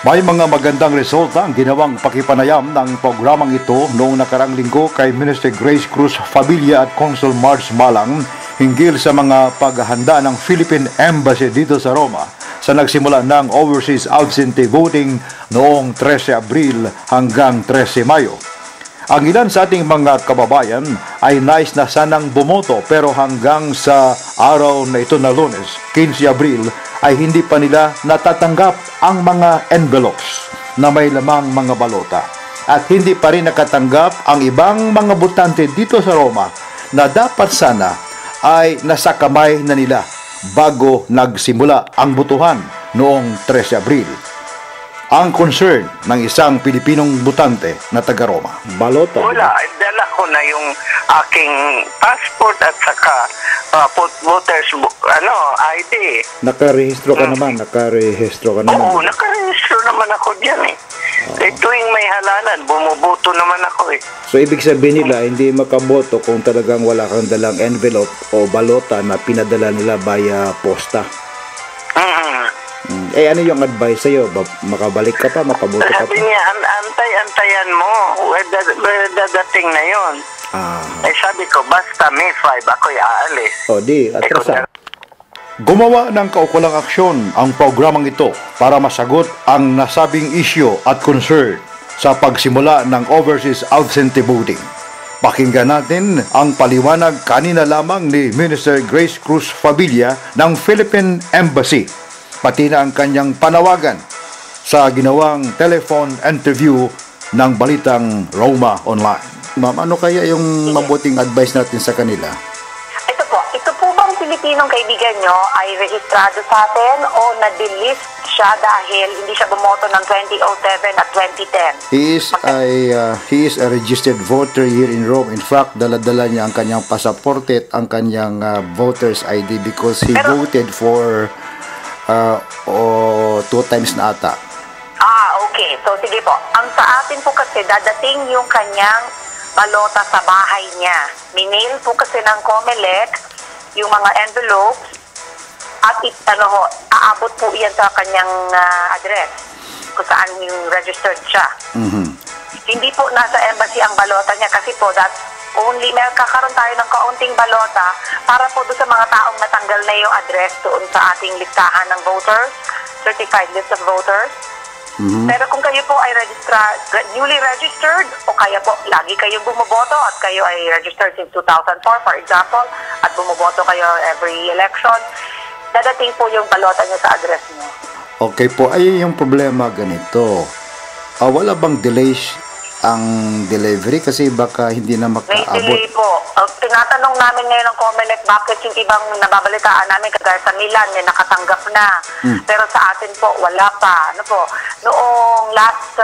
May mga magandang resulta ang ginawang pakipanayam ng programang ito noong nakarang linggo kay Minister Grace Cruz Fabilla at Consul Marge Malang hinggil sa mga paghahanda ng Philippine Embassy dito sa Roma sa nagsimula ng overseas absentee voting noong 13 Abril hanggang 13 Mayo. Ang ilan sa ating mga kababayan ay nais na sanang bumoto pero hanggang sa araw na ito na Lunes, 15 Abril, ay hindi pa nila natatanggap ang mga envelopes na may lamang mga balota. At hindi pa rin nakatanggap ang ibang mga botante dito sa Roma na dapat sana ay nasa kamay na nila bago nagsimula ang botohan noong 13 Abril. Ang concern ng isang Pilipinong botante na taga-Roma. Balota. Wala, dala ko na yung aking passport at saka voters ID. Nakarehistro ka naman, nakarehistro ka naman. Oo, nakarehistro naman ako diyan eh. Tuwing may halalan, bumuboto naman ako eh. So ibig sabihin nila, hindi makaboto kung talagang wala kang dalang envelope o balota na pinadala nila via posta. Ano yung advice sa'yo? Makabalik ka pa, makaboto ka pa? Sabi niya, antay-antayan mo. Dadating na yon. Sabi ko, basta May 5, ako'y aalis. Di, atrasan. Gumawa ng kaukulang aksyon ang programang ito para masagot ang nasabing issue at concern sa pagsimula ng overseas absentee voting. Pakinggan natin ang paliwanag kanina lamang ni Minister Grace Cruz Fabilla ng Philippine Embassy, pati na ang kanyang panawagan sa ginawang telephone interview ng Balitang Roma Online. Ma'am, ano kaya yung mabuting advice natin sa kanila? Ito po bang Pilipinong kaibigan nyo ay rehistrado sa atin o na-delist siya dahil hindi siya bumoto ng 2007 at 2010? He is a registered voter here in Rome. In fact, dala-dala niya ang kanyang pasaporte at ang kanyang voter's ID because he voted for 2 times na ata. Okay. So, sige po. Ang sa atin po kasi, dadating yung kanyang balota sa bahay niya. Minail po kasi ng COMELEC yung mga envelopes at aabot po yan sa kanyang address kung saan yung registered siya. Hindi po nasa embassy ang balota niya kasi po may kakaroon tayo ng kaunting balota para po doon sa mga taong natanggal na yung address doon sa ating listahan ng voters, certified list of voters. Pero kung kayo po ay newly registered o kaya po lagi kayong bumoboto at kayo ay registered since 2004 for example at bumoboto kayo every election, dadating po yung balota niyo sa address niyo. Okay po, ay yung problema ganito. Wala bang delays ang delivery kasi baka hindi na makaabot? May delay po. Tinatanong namin ngayon ng COMELEC bakit yung ibang nababalitaan namin kagaya sa Milan may nakatanggap na. Pero sa atin po wala pa. Noong last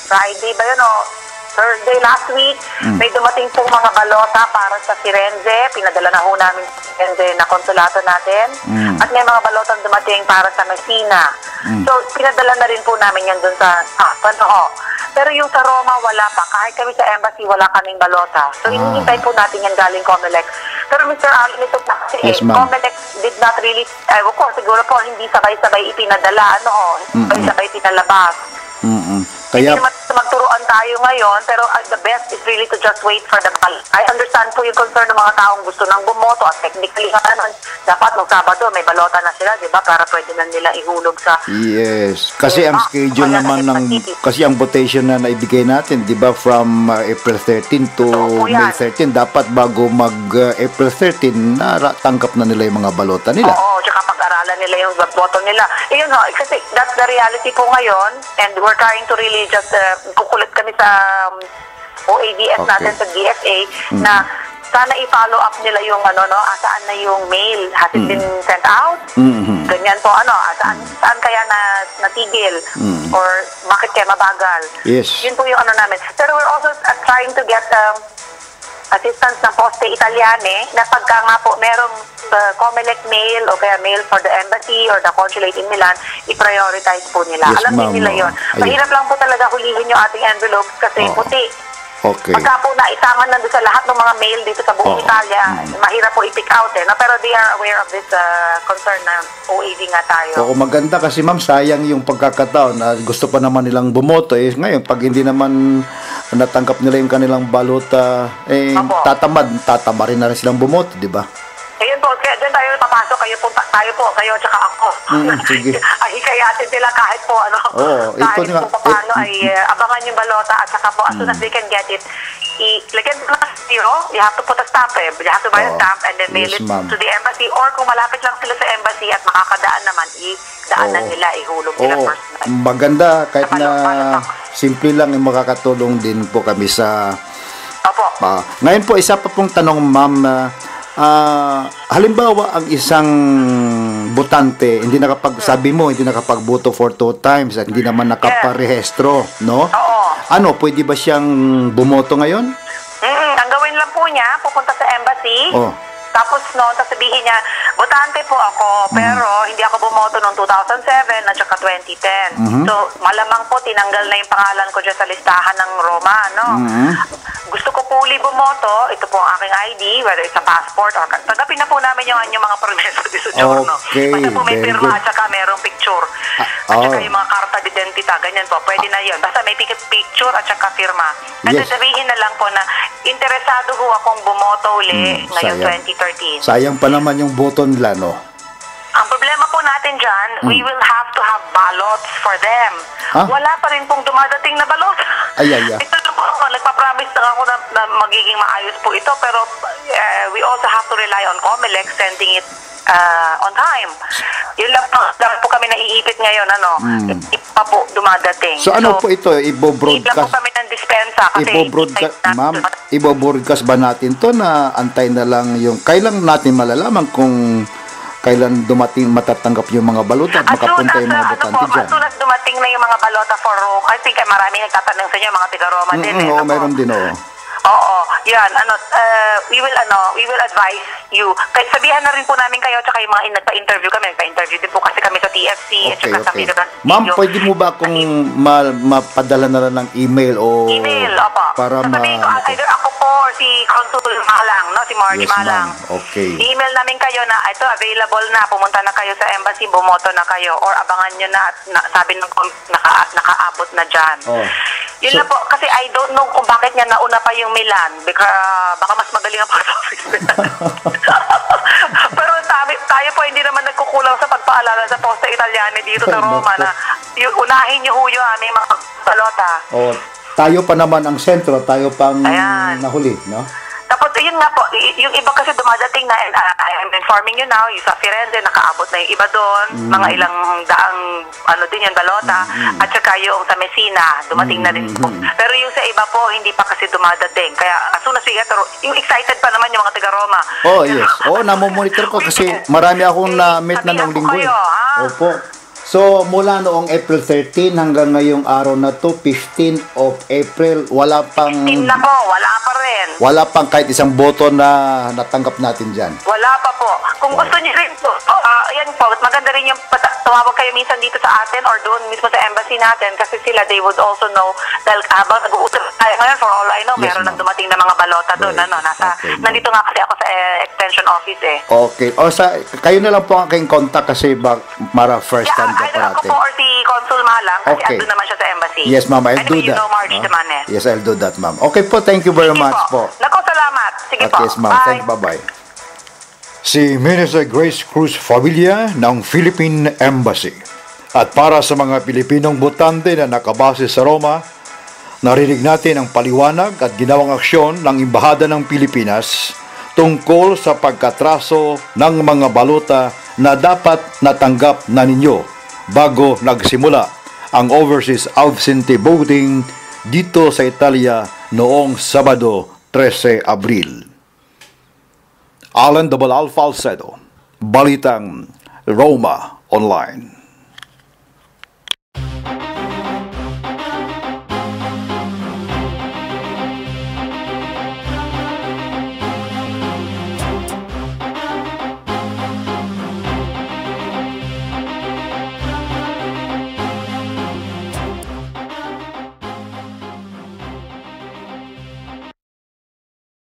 Friday ba yun Thursday last week, may dumating pong mga balota para sa Firenze. Pinadala na ho namin sa Firenze na konsulato natin. At may mga balotang dumating para sa Messina. So, pinadala na rin po namin yan dun sa Pero yung sa Roma, wala pa. Kahit kami sa embassy, wala kaming balota. So, hinihintay po natin yan galing COMELEC. Pero Mr. Allen, ito na kasi COMELEC did not really, siguro po, hindi sabay-sabay ipinadala, sabay-sabay pinalabas. Kaya hindi naman magturuan tayo ngayon, pero the best is really to just wait for the ballot. I understand po yung concern ng mga taong gusto nang bumoto at technically dapat nung Sabado may balota na sila, di ba? Para pwede na nila ihulog sa... Yes. Kasi ang schedule naman kasi ang votation na naibigay natin, di ba, from April 13 to May 13, dapat bago mag-April 13, tanggap na nila yung mga balota nila. Oo, tsaka pag-aralan nila yung boto nila. Yun kasi that's the reality po ngayon and we're trying to really just kukulit kami sa OADS natin sa DFA na sana i-follow up nila yung saan na yung mail, has it been sent out? Ganyan po, saan kaya natigil? Or bakit kaya mabagal? Yes. Yun po yung namin. Pero we're also trying to get assistance ng Poste Italiane na pagka nga po merong COMELEC mail o kaya mail for the embassy or the consulate in Milan, i-prioritize po nila. Yes, alam din nila yun. Mahirap lang po talaga hulihin yung ating envelopes kasi puti. Okay. Pagka po naitangan na doon sa lahat ng mga mail dito sa buong Italia, mahirap po i-pick out eh. No? Pero they are aware of this concern na OAV nga tayo. Oo, maganda kasi ma'am, sayang yung pagkakataon na gusto pa naman nilang bumoto. Ngayon, pag hindi naman natanggap nila yung kanilang balota, tatama rin na rin silang bumoto, di ba? Ayun po, kaya dyan tayo papasok, kayo tsaka ako. Sige. Ay, hikayatin sila kahit po, kahit po paano ay abangan yung balota at saka po, as soon as they can get it, lagyan mo lang zero, you have to put a stamp you have to buy a stamp and then mail it to the embassy, or kung malapit lang sila sa embassy at makakadaan naman, daanan nila, ihulog nila personal. Maganda, kahit na simple lang yung makakatulong din po kami sa... Opo. Ngayon po, isa pa pong tanong, ma'am, halimbawa ang isang botante hindi nakapagsabi mo hindi nakapagboto for 2 times at hindi naman nakaparehistro, no? Oo. Ano, pwede ba siyang bumoto ngayon? Ang gawin lang po niya, pupunta sa embassy. Tapos sabihin niya, botante po ako, pero hindi ako bumoto noong 2007 at saka 2010. So, malamang po tinanggal na yung pangalan ko dyan sa listahan ng Roma, no? Gusto ko puli bumoto, ito po ang aking ID, whether it's a passport or tanggapin na po namin yung mga permeso di soggiorno. Basta po may pirma at saka merong picture. At saka yung mga karta de identita, ganyan po, pwede na yun. Basta may picture at saka firma. At sabihin na lang po na interesado ho akong bumoto uli ngayong 2013. Sayang pa naman yung boto nila, no? Ang problema po natin dyan, we will have to have ballots for them. Wala pa rin pong dumadating na balot. Ito lang po ako, nagpapromise lang ako na magiging maayos po ito, pero we also have to rely on COMELEC sending it on time. Yun lang po kami naiipit ngayon, ipa po dumadating. So ano po ito, iba po kami ng dispensa kasi ibo-broadcast ba natin to na antay na lang yung kailan natin malalaman kung kailan matatanggap yung mga balota at makapunta yung mga botante dyan? As soon as dumating na yung mga balota for Rome, I think marami nagtatanong sa inyo, mga tiga-Roma din. Oo, mayroon din, Oo, yan, we will advise you. Sabihan na rin po namin kayo, tsaka yung mga nagpa-interview din po kasi kami sa TFC, at saka sa Video. Ma'am, pwede mo ba akong mapadala na lang ng email o... Email, opo. Para sabihin ko, either ako po or si Consul Malang, si Marge Malang. Okay. I-email namin kayo na ito, available na, pumunta na kayo sa embassy, bumoto na kayo, or abangan nyo na, sabi ng nakaabot na dyan. Yun na po, kasi I don't know kung bakit niya nauna pa yung Milan. Baka mas magaling ang post-office. Pero tayo po hindi naman nagkukulang sa pagpaalala sa Posta Italiane dito sa Roma na unahin niyo ho yung aming mga balota. Tayo pa naman ang sentro, tayo pang nahuli, no? Tapos, yun nga po, yung iba kasi dumadating na, I'm informing you now, yung sa Firenze, nakaabot na yung iba doon, mga ilang daang, din yung balota, at saka yung sa Messina, dumating na rin po. Pero yung sa iba po, hindi pa kasi dumadating. Kaya, as soon as we get yung excited pa naman yung mga taga-Roma. Yes. namomonitor ko kasi marami akong na-meet na noong linggo. Opo. So, mula noong April 13 hanggang ngayong araw na to, 15 of April, wala pang... 15 na po, wala pa rin. Wala pang kahit isang boto na natanggap natin dyan. Wala pa po. Kung gusto niyo rin po, yan po, maganda rin yung tumawag kayo minsan dito sa atin or doon mismo sa embassy natin kasi sila, they would also know, dahil habang nag-uusap tayo ngayon, for all I know, meron nang dumating na mga balota doon. Nandito nga kasi ako sa extension office eh. Okay. Kayo na lang po ang aking contact kasi first time either ako po or si Consul Malang kasi andun naman siya sa embassy. Yes, ma'am. I'll do that. You know Marge naman eh. Yes, I'll do that, ma'am. Okay po, thank you very much po. Naku, salamat. Sige po. Yes, ma'am. Thank you. Bye-bye. Si Minister Grace Cruz Favilla ng Philippine Embassy. At para sa mga Pilipinong botante na nakabase sa Roma, narinig natin ang paliwanag at ginawang aksyon ng Embahada ng Pilipinas tungkol sa pagkatraso ng mga balota na dapat natanggap na ninyo bago nagsimula ang overseas absentee voting dito sa Italia noong Sabado 13 Abril. Alan Alfa Alcedo, Balitang Roma Online.